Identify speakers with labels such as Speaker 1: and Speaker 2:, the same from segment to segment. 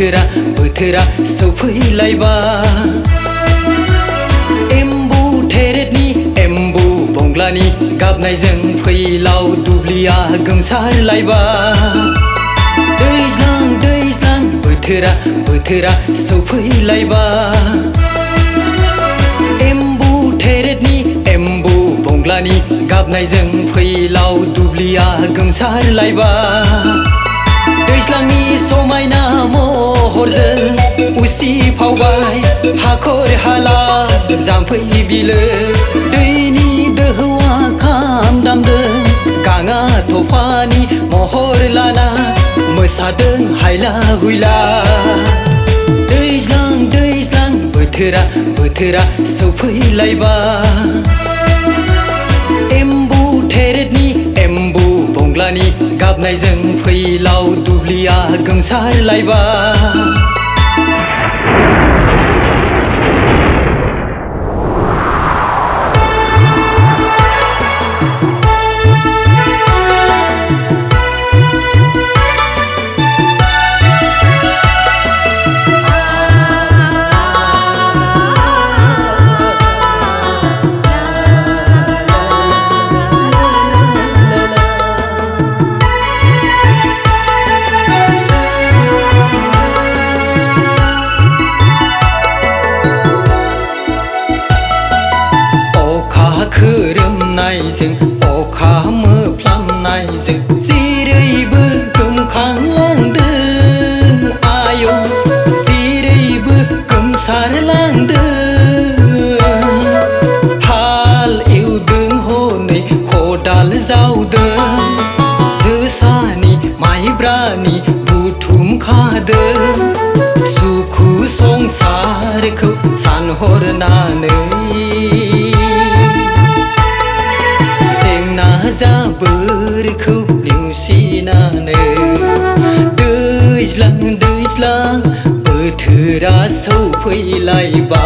Speaker 1: बोथोरा सौफैलायबा एम्बु थेरेदनि एम्बु बंग्लानि गाबनायजों फैलाव दुब्लिया गोमसारलायबा दैज्लां बोथोरा सौफैलायबा एम्बु थेरेदनि एम्बु बंग्लानि गाबनायजों फैलाव दुब्लिया गोमसारलायबा दैज्लांनि समायना महरजों उसिफावबाय हाखर हाला जाम्फै बिलो दैनि दोहौआ खाम दामदों गाङा थफानि महर लाना मोसादों हायला हुइला दैज्लां बोथोरा सौफैलायबा एम्बु थेरेदनि एम्बु बंग्लानि गाबनायजों फैलाव दुब्लिया गोमसारलायबा खोरोमनायजों अखा मोफ्लामनायजों जेरैबो गोमखांलांदों आयं जेरैबो गोमसारलांदों हाल एवदों हनै खदाल जावदों जोसानि माइब्रानि बुथुमखादों सुखु संसारखौ सानहरनानै जाबोरखौ नेवसिनानै दैज्लां बोथोरा सौफैलायबा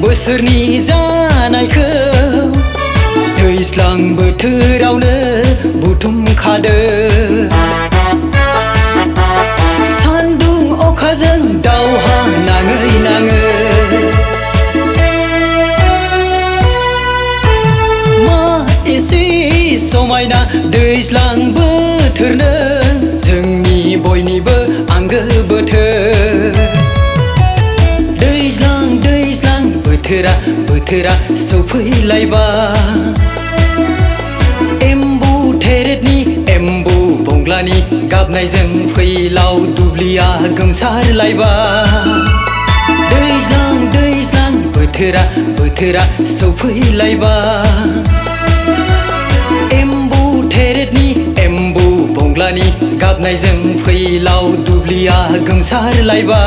Speaker 1: बोसोरनि जानायखौ दैज्लां बोथोरावनो बुथुमखादों सान्दुं अखाजों दावहा नाङै मा एसे समायना दैज्लां बोथोरनो जोंनि बयनिबो आंगो बोथोर बोथोरा सौफैलायबा एम्बु थेरेदनि एम्बु बंग्लानि गाबनायजों फैलाव दुब्लिया गोमसारलायबा दैज्लां बोथोरा सौफैलायबा एम्बु थेरेदनि एम्बु बंग्लानि गाबनायजों फैलाव दुब्लिया गोमसारलायबा